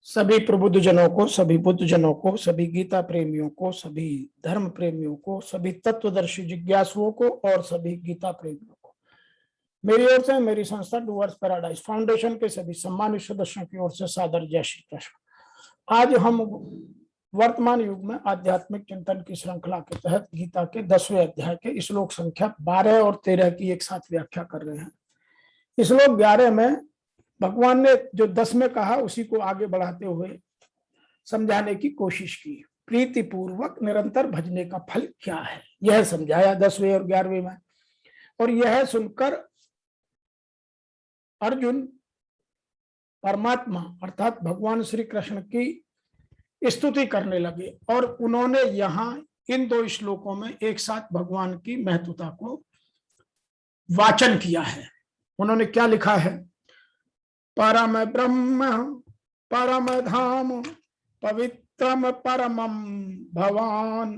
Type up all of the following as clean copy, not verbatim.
सभी प्रबुद्ध जनों को, सभी बुद्ध जनों को, सभी गीता प्रेमियों को, सभी धर्म प्रेमियों को, सभी तत्वदर्शी जिज्ञासुओं को और सभी गीता प्रेमियों को मेरी ओर से, मेरी संस्था डूअर्स पैराडाइज फाउंडेशन के सभी सम्मानित सदस्यों की ओर से सादर जय श्री कृष्ण। आज हम वर्तमान युग में आध्यात्मिक चिंतन की श्रृंखला के तहत गीता के 10वें अध्याय के श्लोक संख्या 12 और 13 की एक साथ व्याख्या कर रहे हैं। श्लोक 11 में भगवान ने जो 10 में कहा उसी को आगे बढ़ाते हुए समझाने की कोशिश की। प्रीति पूर्वक निरंतर भजने का फल क्या है, यह समझाया 10वें और 11वें में। और यह सुनकर अर्जुन परमात्मा अर्थात भगवान श्री कृष्ण की स्तुति करने लगे और उन्होंने यहाँ इन 2 श्लोकों में एक साथ भगवान की महत्वता को वाचन किया है। उन्होंने क्या लिखा है? परम ब्रह्म परम धाम पवित्रम परमम भवान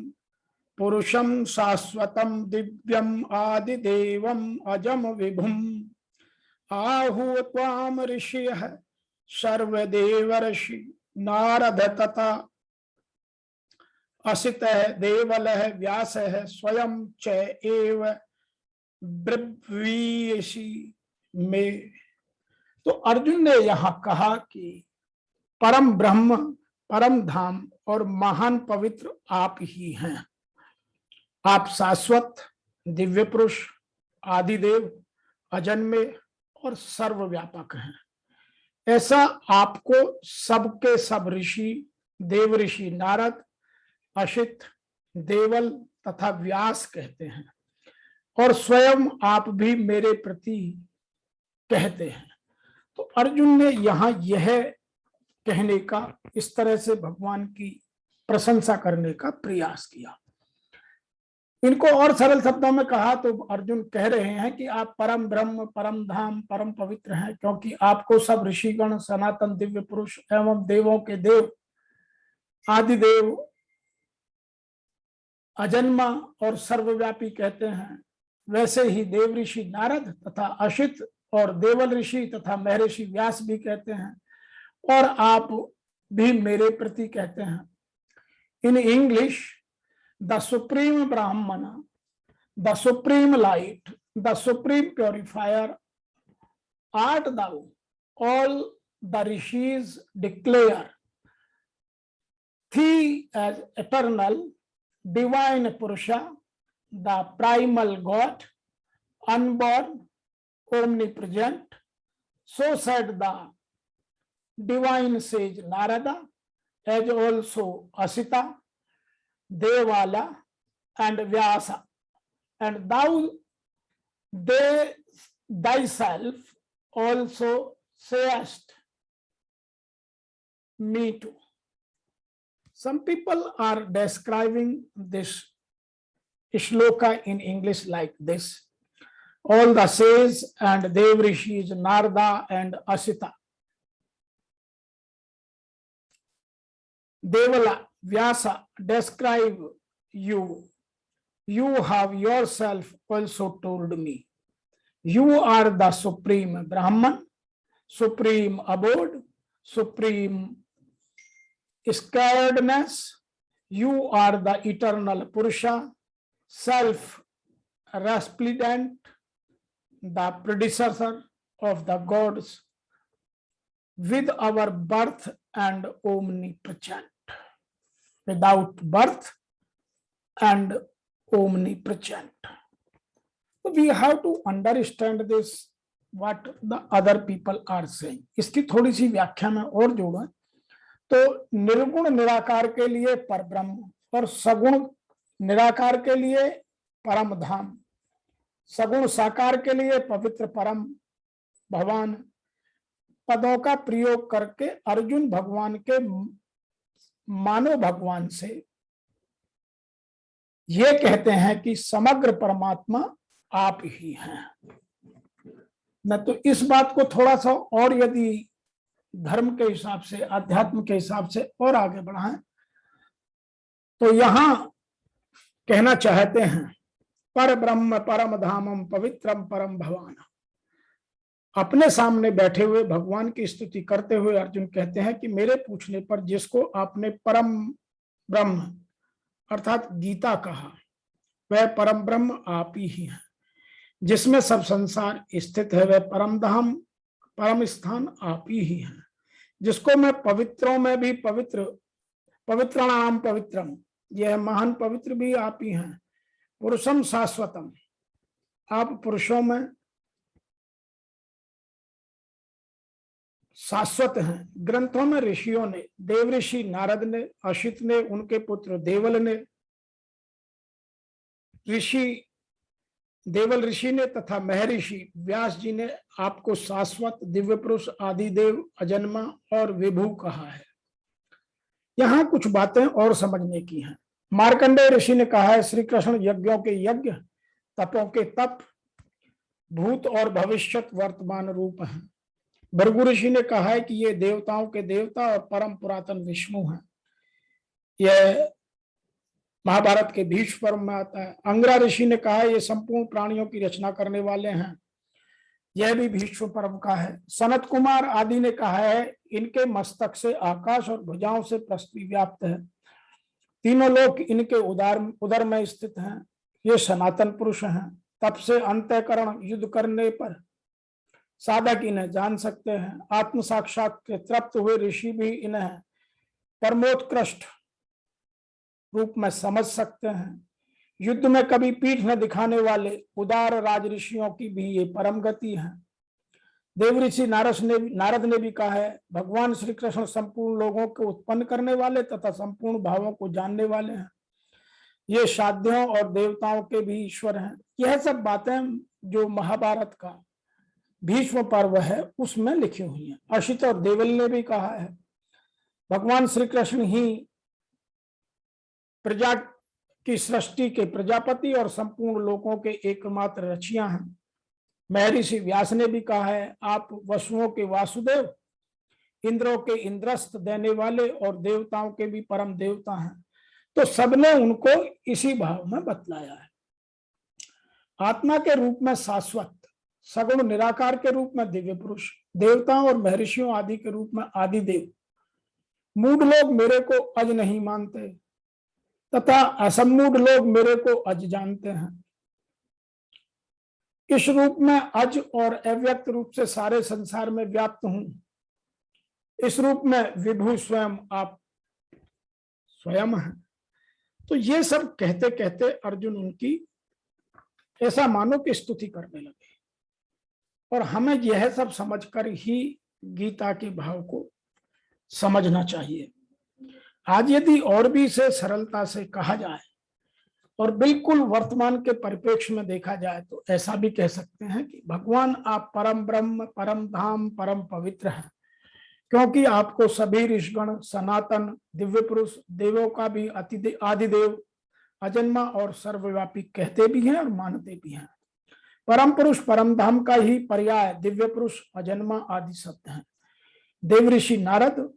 पुरुषम शाश्वतम दिव्यम आदिदेवम अजम विभुम आहु त्वाम ऋषियः सर्वदेवर्षि नारद तथा असितः देवलः व्यासः स्वयं च एव ब्रवीषि में। तो अर्जुन ने यहाँ कहा कि परम ब्रह्म, परम धाम और महान पवित्र आप ही हैं। आप शाश्वत, दिव्य पुरुष, आदिदेव, अजन्मे और सर्वव्यापक हैं। ऐसा आपको सबके सब ऋषि, देव ऋषि नारद, असित, देवल तथा व्यास कहते हैं और स्वयं आप भी मेरे प्रति कहते हैं। तो अर्जुन ने यहाँ यह कहने का, इस तरह से भगवान की प्रशंसा करने का प्रयास किया। इनको और सरल शब्दों में कहा तो अर्जुन कह रहे हैं कि आप परम ब्रह्म, परम धाम, परम पवित्र हैं, क्योंकि आपको सब ऋषिगण, सनातन दिव्य पुरुष एवं देवों के देव, आदिदेव, अजन्मा और सर्वव्यापी कहते हैं। वैसे ही देव ऋषि नारद तथा असित और देवल ऋषि तथा महर्षि व्यास भी कहते हैं और आप भी मेरे प्रति कहते हैं। In English, the supreme Brahmana, the supreme light, the supreme purifier art thou. All the rishis declare thee as eternal, divine Purusha, the primal God, unborn, omnipresent. So said the divine sage Narada, as also Asita, Devala and Vyasa, and thou thyself also sayest me too. Some people are describing this shloka in English like this: all the sages and Dev Rishis, Narada and Asita, Devala, Vyasa describe you. You have yourself also told me. You are the supreme Brahman, supreme abode, supreme scaredness. You are the eternal Purusha, self-resplendent, the predecessor of the gods, with our birth and omnipresent. Without birth and omnipresent. So we have to understand this, what the other people are saying. इसकी थोड़ी सी व्याख्या में और जोड़ें तो निर्गुण निराकार के लिए परब्रह्म और सगुण निराकार के लिए परम धाम, सगुण साकार के लिए पवित्र परम भगवान पदों का प्रयोग करके अर्जुन भगवान के मानव भगवान से ये कहते हैं कि समग्र परमात्मा आप ही हैं। न तो इस बात को थोड़ा सा और यदि धर्म के हिसाब से, अध्यात्म के हिसाब से और आगे बढ़ाएं तो यहां कहना चाहते हैं पर ब्रह्म परम धामम पवित्रम परम भवान। अपने सामने बैठे हुए भगवान की स्तुति करते हुए अर्जुन कहते हैं कि मेरे पूछने पर जिसको आपने परम ब्रह्म अर्थात गीता कहा, वह परम ब्रह्म आप ही हैं। जिसमें सब संसार स्थित है वह परम धाम परम स्थान आप ही हैं। जिसको मैं पवित्रों में भी पवित्र, पवित्रणाम पवित्रम, यह महान पवित्र भी आप ही हैं। पुरुषम शाश्वतम, आप पुरुषों में शाश्वत हैं। ग्रंथों में ऋषियों ने, देव ऋषि नारद ने, अशित ने, उनके पुत्र देवल ने, ऋषि देवल ऋषि ने तथा महर्षि व्यास जी ने आपको शाश्वत, दिव्य पुरुष, आदिदेव, अजन्मा और विभु कहा है। यहां कुछ बातें और समझने की हैं। मार्कंडेय ऋषि ने कहा है श्री कृष्ण यज्ञों के यज्ञ, तपों के तप, भूत और भविष्यत वर्तमान रूप हैं। भृगु ऋषि ने कहा है कि ये देवताओं के देवता और परम पुरातन विष्णु हैं। यह महाभारत के भीष्म पर्व में आता है। अंगरा ऋषि ने कहा है ये संपूर्ण प्राणियों की रचना करने वाले हैं। यह भी भीष्म पर्व का है। सनत कुमार आदि ने कहा है इनके मस्तक से आकाश और भुजाओं से पृथ्वी व्याप्त है। तीनों लोक इनके उदर में स्थित हैं। ये सनातन पुरुष हैं। तब से अंतःकरण युद्ध करने पर साधक इन्हें जान सकते हैं। आत्म साक्षात के तृप्त हुए ऋषि भी इन्हें परमोत्कृष्ट रूप में समझ सकते हैं। युद्ध में कभी पीठ न दिखाने वाले उदार राज ऋषियों की भी ये परम गति है। देव ऋषि नारद ने भी कहा है भगवान श्री कृष्ण संपूर्ण लोगों को उत्पन्न करने वाले तथा संपूर्ण भावों को जानने वाले हैं। ये साध्यों और देवताओं के भी ईश्वर हैं। यह सब बातें जो महाभारत का भीष्म पर्व है उसमें लिखी हुई हैं। अशित और देवल ने भी कहा है भगवान श्री कृष्ण ही प्रजा की सृष्टि के प्रजापति और संपूर्ण लोकों के एकमात्र रचिया हैं। महर्षि व्यास ने भी कहा है आप वसुओं के वासुदेव, इंद्रों के इंद्रस्थ देने वाले और देवताओं के भी परम देवता हैं। तो सबने उनको इसी भाव में बतलाया है। आत्मा के रूप में शाश्वत, सगुण निराकार के रूप में दिव्य पुरुष, देवताओं और महर्षियों आदि के रूप में आदिदेव। मूढ़ लोग मेरे को अज नहीं मानते तथा असमूढ़ लोग मेरे को अज जानते हैं। इस रूप में अज और अव्यक्त रूप से सारे संसार में व्याप्त हूं। इस रूप में विभु स्वयं आप स्वयं हैं। तो ये सब कहते कहते अर्जुन उनकी ऐसा मानो कि स्तुति करने लगे। और हमें यह सब समझकर ही गीता के भाव को समझना चाहिए। आज यदि और भी इसे सरलता से कहा जाए और बिल्कुल वर्तमान के परिप्रेक्ष्य में देखा जाए तो ऐसा भी कह सकते हैं कि भगवान आप परम ब्रह्म, परम धाम, परम पवित्र हैं। क्योंकि आपको सभी ऋषिगण, सनातन, दिव्य पुरुष, देवों का भी आदिदेव, अजन्मा और सर्वव्यापी कहते भी हैं और मानते भी हैं। परम पुरुष परम धाम का ही पर्याय दिव्य पुरुष, अजन्मा आदि शब्द हैं। देव ऋषि नारद,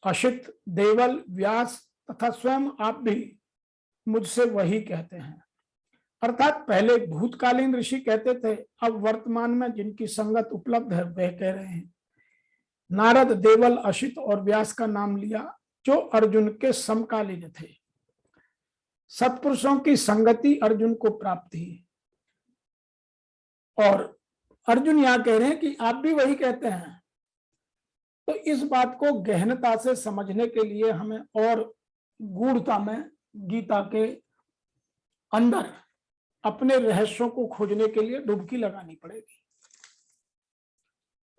अशित, देवल, व्यास तथा स्वयं आप भी मुझसे वही कहते हैं। अर्थात पहले भूतकालीन ऋषि कहते थे, अब वर्तमान में जिनकी संगत उपलब्ध है वह कह रहे हैं। नारद, देवल, अशित और व्यास का नाम लिया जो अर्जुन के समकालीन थे। सत्पुरुषों की संगति अर्जुन को प्राप्त थी। और अर्जुन यहां कह रहे हैं कि आप भी वही कहते हैं। तो इस बात को गहनता से समझने के लिए हमें और गूढ़ता में गीता के अंदर अपने रहस्यों को खोजने के लिए डुबकी लगानी पड़ेगी।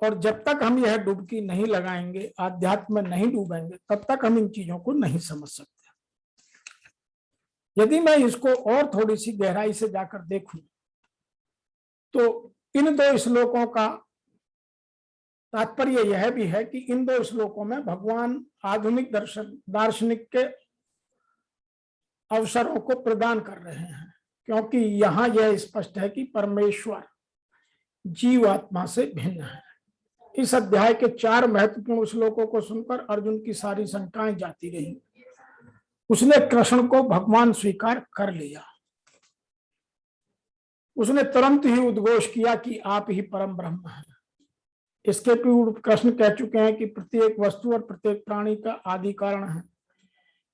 और जब तक हम यह डुबकी नहीं लगाएंगे, आध्यात्म में नहीं डूबेंगे, तब तक हम इन चीजों को नहीं समझ सकते। यदि मैं इसको और थोड़ी सी गहराई से जाकर देखूं तो इन दो श्लोकों का तात्पर्य यह भी है कि इन दो श्लोकों में भगवान आधुनिक दार्शनिक के अवसरों को प्रदान कर रहे हैं। क्योंकि यहां यह स्पष्ट है कि परमेश्वर जीवात्मा से भिन्न है। इस अध्याय के 4 महत्वपूर्ण श्लोकों को सुनकर अर्जुन की सारी शंकाएं जाती रही। उसने कृष्ण को भगवान स्वीकार कर लिया। उसने तुरंत ही उद्घोष किया कि आप ही परम ब्रह्म हैं। इसके पूर्व कृष्ण कह चुके हैं कि प्रत्येक वस्तु और प्रत्येक प्राणी का आदि कारण है,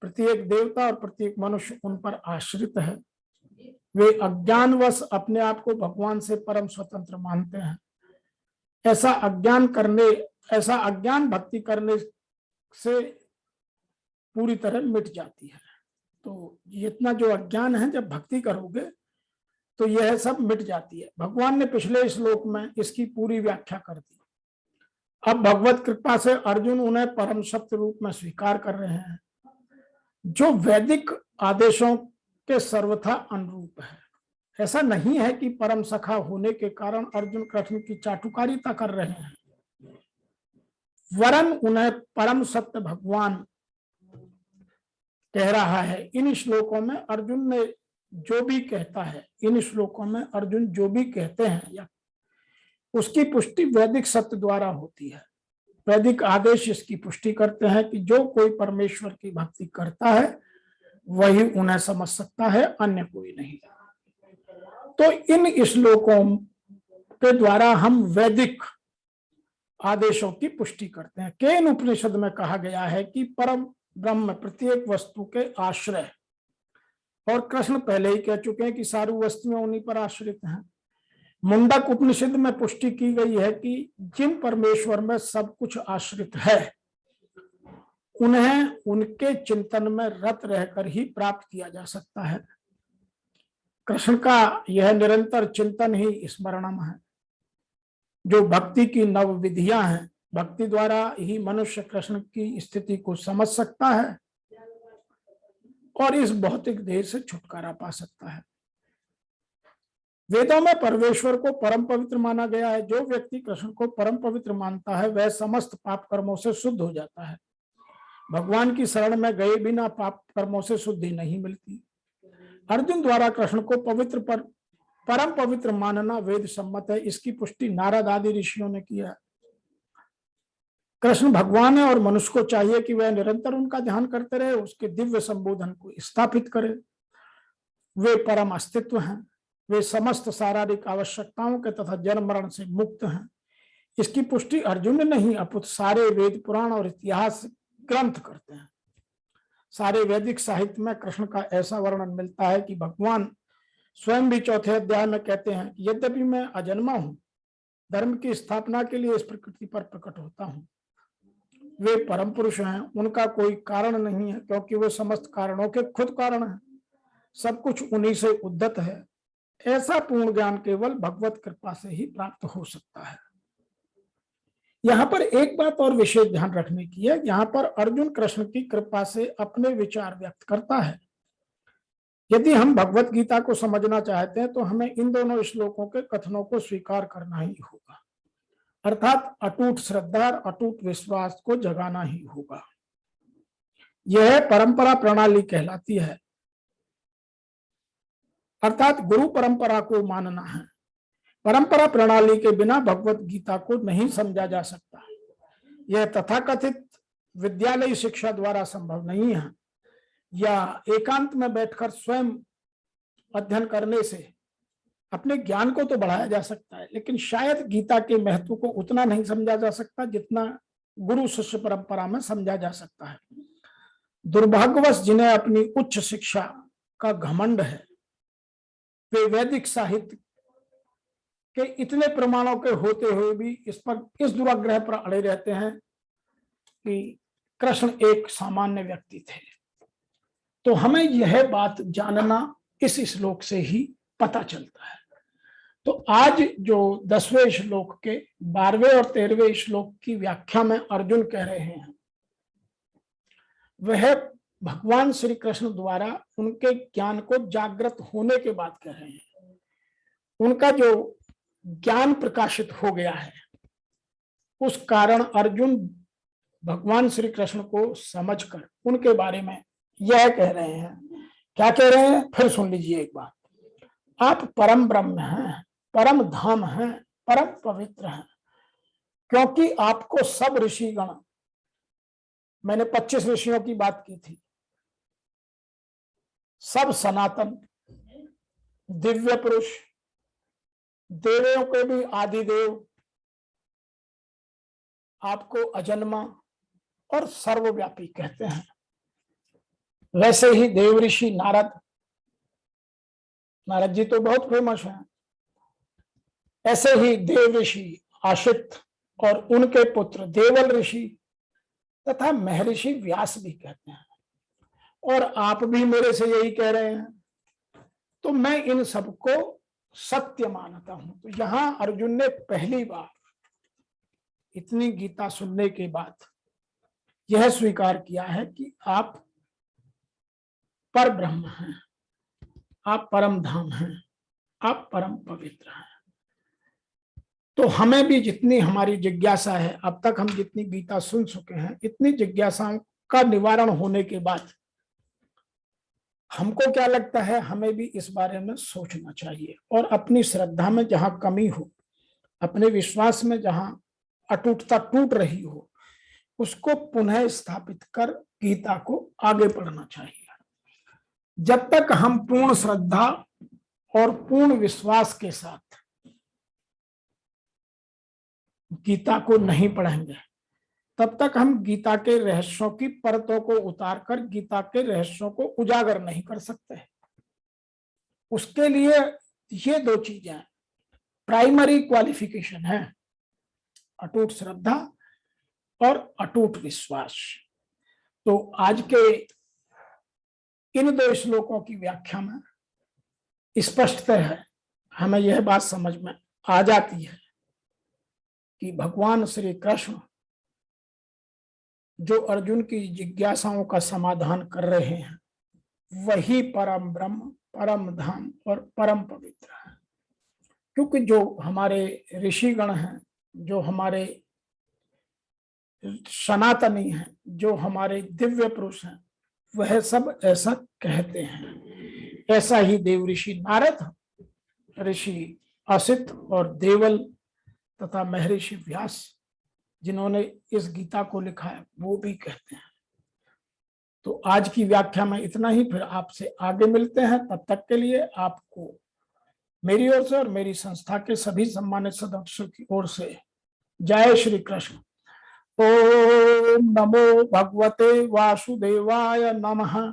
प्रत्येक देवता और प्रत्येक मनुष्य उन पर आश्रित है। वे अज्ञानवश अपने आप को भगवान से परम स्वतंत्र मानते हैं। ऐसा अज्ञान भक्ति करने से पूरी तरह मिट जाती है। तो इतना जो अज्ञान है, जब भक्ति करोगे तो यह सब मिट जाती है। भगवान ने पिछले श्लोक में इसकी पूरी व्याख्या कर दी। अब भगवत कृपा से अर्जुन उन्हें परम सत्य रूप में स्वीकार कर रहे हैं, जो वैदिक आदेशों के सर्वथा अनुरूप है। ऐसा नहीं है कि परम सखा होने के कारण अर्जुन कृष्ण की चाटुकारिता कर रहे हैं, वरन उन्हें परम सत्य भगवान कह रहा है। इन श्लोकों में अर्जुन ने जो भी कहता है, इन श्लोकों में अर्जुन जो भी कहते हैं या उसकी पुष्टि वैदिक सत्य द्वारा होती है। वैदिक आदेश इसकी पुष्टि करते हैं कि जो कोई परमेश्वर की भक्ति करता है वही उन्हें समझ सकता है, अन्य कोई नहीं। तो इन श्लोकों के द्वारा हम वैदिक आदेशों की पुष्टि करते हैं। केन उपनिषद में कहा गया है कि परम ब्रह्म प्रत्येक वस्तु के आश्रय, और कृष्ण पहले ही कह चुके हैं कि सारी वस्तुएं उन्हीं पर आश्रित हैं। मुंडक उपनिषद में पुष्टि की गई है कि जिन परमेश्वर में सब कुछ आश्रित है उन्हें उनके चिंतन में रत रहकर ही प्राप्त किया जा सकता है। कृष्ण का यह निरंतर चिंतन ही स्मरणम है। जो भक्ति की नव विधियां हैं, भक्ति द्वारा ही मनुष्य कृष्ण की स्थिति को समझ सकता है और इस भौतिक देह से छुटकारा पा सकता है। वेदों में परमेश्वर को परम पवित्र माना गया है। जो व्यक्ति कृष्ण को परम पवित्र मानता है वह समस्त पाप कर्मों से शुद्ध हो जाता है। भगवान की शरण में गए बिना पाप कर्मों से शुद्धि नहीं मिलती। अर्जुन द्वारा कृष्ण को परम पवित्र मानना वेद सम्मत है। इसकी पुष्टि नारद आदि ऋषियों ने किया। कृष्ण भगवान है और मनुष्य को चाहिए कि वह निरंतर उनका ध्यान करते रहे, उसके दिव्य संबोधन को स्थापित करे। वे परम अस्तित्व हैं, वे समस्त शारीरिक आवश्यकताओं के तथा जन्म मरण से मुक्त हैं। इसकी पुष्टि अर्जुन ने नहीं अपितु सारे वेद पुराण और इतिहास ग्रंथ करते हैं। सारे वैदिक साहित्य में कृष्ण का ऐसा वर्णन मिलता है कि भगवान स्वयं भी चौथे अध्याय में कहते हैं कि यद्यपि मैं अजन्मा हूं, धर्म की स्थापना के लिए इस प्रकृति पर प्रकट होता हूं। वे परम पुरुष हैं, उनका कोई कारण नहीं है, क्योंकि वे समस्त कारणों के खुद कारण हैं। सब कुछ उन्हीं से उद्गत है। ऐसा पूर्ण ज्ञान केवल भगवत कृपा से ही प्राप्त हो सकता है। यहाँ पर एक बात और विशेष ध्यान रखने की है। यहाँ पर अर्जुन कृष्ण की कृपा से अपने विचार व्यक्त करता है। यदि हम भगवत गीता को समझना चाहते हैं तो हमें इन दोनों श्लोकों के कथनों को स्वीकार करना ही होगा, अर्थात अटूट श्रद्धा और अटूट विश्वास को जगाना ही होगा। यह परंपरा प्रणाली कहलाती है, अर्थात गुरु परंपरा को मानना है। परंपरा प्रणाली के बिना भगवत गीता को नहीं समझा जा सकता। यह तथाकथित विद्यालय शिक्षा द्वारा संभव नहीं है या एकांत में बैठकर स्वयं अध्ययन करने से अपने ज्ञान को तो बढ़ाया जा सकता है, लेकिन शायद गीता के महत्व को उतना नहीं समझा जा सकता जितना गुरु शिष्य परंपरा में समझा जा सकता है। दुर्भाग्यवश जिन्हें अपनी उच्च शिक्षा का घमंड है, वे वैदिक साहित्य के इतने प्रमाणों के होते हुए भी इस दुराग्रह पर अड़े रहते हैं कि कृष्ण एक सामान्य व्यक्ति थे। तो हमें यह बात जानना इस श्लोक से ही पता चलता है। तो आज जो 10वें श्लोक के 12वें और 13वें श्लोक की व्याख्या में अर्जुन कह रहे हैं, वह भगवान श्री कृष्ण द्वारा उनके ज्ञान को जागृत होने के बाद कह रहे हैं। उनका जो ज्ञान प्रकाशित हो गया है, उस कारण अर्जुन भगवान श्री कृष्ण को समझकर उनके बारे में यह कह रहे हैं। क्या कह रहे हैं फिर सुन लीजिए एक बात। आप परम ब्रह्म हैं, परम धाम हैं, परम पवित्र हैं, क्योंकि आपको सब ऋषिगण, मैंने 25 ऋषियों की बात की थी, सब सनातन दिव्य पुरुष, देवों के भी आदिदेव, आपको अजन्मा और सर्वव्यापी कहते हैं। वैसे ही देव ऋषि नारद जी तो बहुत फेमस हैं, ऐसे ही देव ऋषि आशित और उनके पुत्र देवल ऋषि तथा महर्षि व्यास भी कहते हैं, और आप भी मेरे से यही कह रहे हैं, तो मैं इन सबको सत्य मानता हूं। तो यहां अर्जुन ने पहली बार इतनी गीता सुनने के बाद यह स्वीकार किया है कि आप पर ब्रह्म हैं, आप परम धाम हैं, आप परम पवित्र हैं। तो हमें भी जितनी हमारी जिज्ञासा है, अब तक हम जितनी गीता सुन चुके हैं, इतनी जिज्ञासाओं का निवारण होने के बाद हमको क्या लगता है, हमें भी इस बारे में सोचना चाहिए और अपनी श्रद्धा में जहां कमी हो, अपने विश्वास में जहां अटूटता टूट रही हो, उसको पुनः स्थापित कर गीता को आगे बढ़ना चाहिए। जब तक हम पूर्ण श्रद्धा और पूर्ण विश्वास के साथ गीता को नहीं पढ़ेंगे, तब तक हम गीता के रहस्यों की परतों को उतारकर गीता के रहस्यों को उजागर नहीं कर सकते। उसके लिए ये दो चीजें प्राइमरी क्वालिफिकेशन है, अटूट श्रद्धा और अटूट विश्वास। तो आज के इन दो श्लोकों की व्याख्या में स्पष्टतः है, हमें यह बात समझ में आ जाती है कि भगवान श्री कृष्ण जो अर्जुन की जिज्ञासाओं का समाधान कर रहे हैं, वही परम ब्रह्म, परम धाम और परम पवित्र है। क्योंकि जो हमारे ऋषिगण हैं, जो हमारे सनातनी हैं, जो हमारे दिव्य पुरुष हैं, वह सब ऐसा कहते हैं। ऐसा ही देव ऋषि नारद, ऋषि असित और देवल तथा महर्षि व्यास जिन्होंने इस गीता को लिखा है, वो भी कहते हैं। तो आज की व्याख्या में इतना ही, फिर आपसे आगे मिलते हैं। तब तक के लिए आपको मेरी ओर से और मेरी संस्था के सभी सम्मानित सदस्यों की ओर से जय श्री कृष्ण। ओम नमो भगवते वासुदेवाय नमः।